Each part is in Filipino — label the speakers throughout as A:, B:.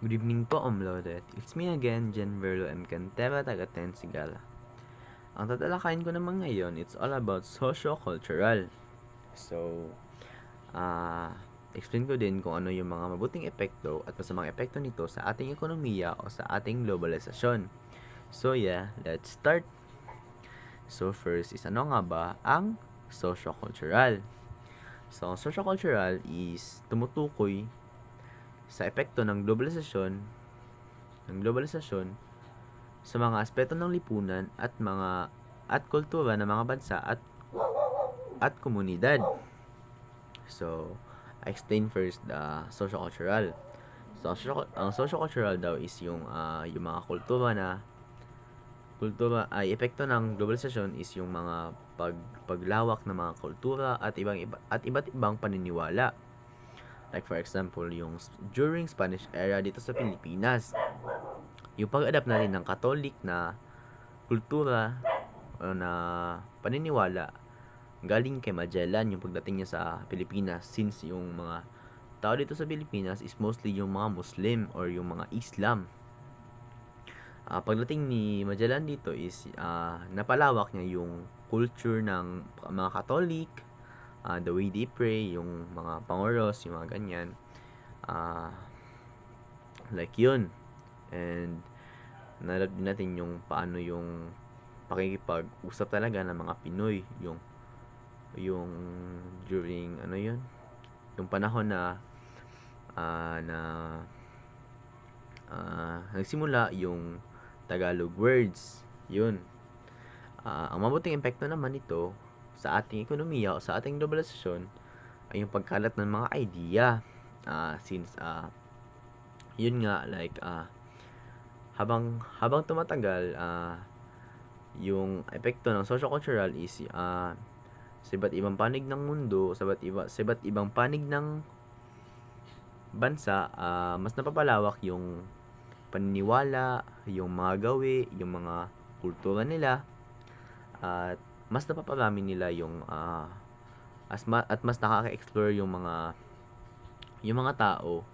A: Good evening po, Omlodet. It's me again, Jen Verlo M. Cantera, taga Ten Sigala. Ang tatalakayin ko naman ngayon, it's all about socio-cultural. So, explain ko din kung ano yung mga mabuting epekto at masamang epekto nito sa ating ekonomiya o sa ating globalisasyon. So yeah, let's start. So first is ano nga ba ang socio-cultural? So, ang socio-cultural is tumutukoy sa epekto ng globalisasyon sa mga aspeto ng lipunan at kultura ng mga bansa at komunidad. So, I explain first the socio-cultural. So, ang socio-cultural daw is yung mga ay epekto ng globalisasyon is yung mga paglawak ng mga kultura at iba't ibang paniniwala. Like for example, yung during Spanish era dito sa Pilipinas, yung pag-adapt natin ng Catholic na kultura o na paniniwala galing kay Magellan yung pagdating niya sa Pilipinas, since yung mga tao dito sa Pilipinas is mostly yung mga Muslim or yung mga Islam. Pagdating ni Magellan dito is napalawak niya yung culture ng mga Catholic, the way they pray, yung mga pangoros, yung mga ganyan. Like yun. And nalab din natin yung paano yung pakikipag-usap talaga ng mga Pinoy, yung during ano yun, yung panahon na nagsimula yung Tagalog words. Yun. Ang mabuting epekto naman nito sa ating ekonomiya o sa ating globalisasyon ay yung pagkalat ng mga idea. Since yun nga, like habang tumatagal, yung epekto ng socio-cultural is sa iba't ibang panig ng mundo, sa iba't ibang panig ng bansa, mas napapalawak yung paniniwala, yung mga gawi, yung mga kultura nila, at mas napaparami nila yung at mas nakaka-explore yung mga tao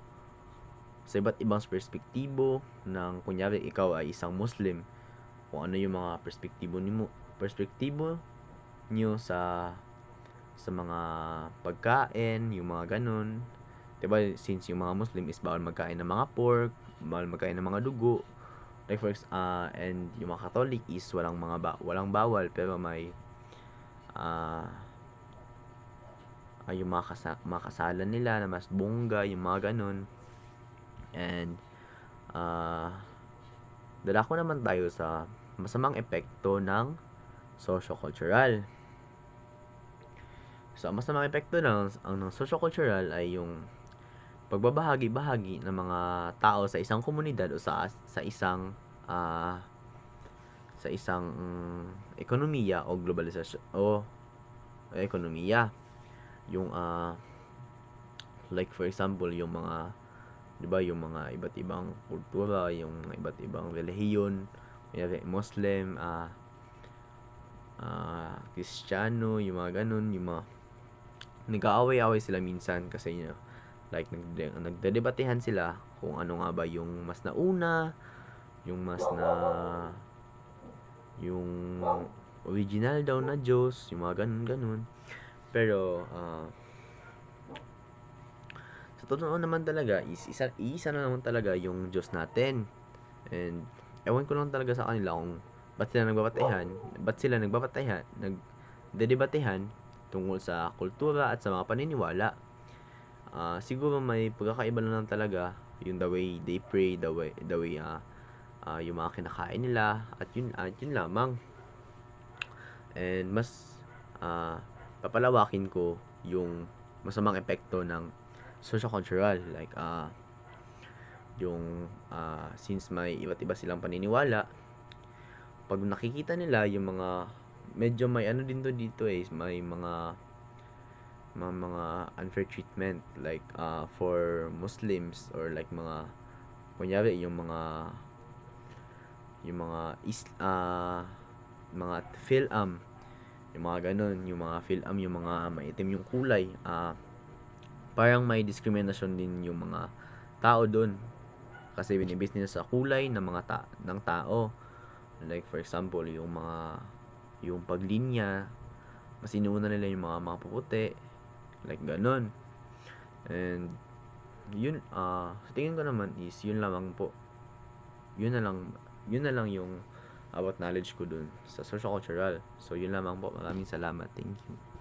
A: sa iba't ibang perspektibo ng kunyari ikaw ay isang Muslim, kung ano yung mga perspektibo nyo sa mga pagkain, yung mga ganun. Diba, since yung mga Muslim is bawal magkain ng mga pork, bawal magkain ng mga dugo. Like and yung mga Catholic is walang bawal, pero may yung mga kasalan nila na mas bongga, yung mga ganun. And dala ko naman tayo sa masamang epekto ng socio-cultural. So, ang masamang epekto ng socio-cultural ay yung pagbabahagi-bahagi ng mga tao sa isang komunidad o sa isang ekonomiya o globalisasyon o ekonomiya. Yung like for example, yung mga 'di ba, yung mga iba't ibang kultura, yung iba't ibang relihiyon, kunyari Muslim, Kristiyano, yung mga ganun, yung mga nag-aaway-away sila minsan kasi like nagdedebatehan sila kung ano nga ba yung mas nauna, yung yung original daw na Diyos, yung mga ganun. Pero sa totoo naman talaga is isa na naman talaga yung Diyos natin. And ewan ko lang talaga sa kanila kung ba't sila nagdedebatehan tungkol sa kultura at sa mga paniniwala. Siguro may pagkakaiba lang talaga yung the way they pray, the way yung mga kinakain nila, at yun lamang. And mas papalawakin ko yung masamang epekto ng socio-cultural, like yung since may iba't iba silang paniniwala, pag nakikita nila yung mga medyo may ano din to dito may mga unfair treatment, like for Muslims, or like kunyari mga Philam, yung mga ganun, yung mga Philam, yung mga maitim yung kulay, parang may discrimination din yung mga tao doon kasi binibase nila sa kulay ng mga ng tao. Like for example, yung paglinya, mas inuuna nila yung mga puputi, like ganon. And yun, sa tingin ko naman is yun lamang po. Yun na lang yung about knowledge ko dun sa social cultural. So yun lamang po. Maraming salamat. Thank you.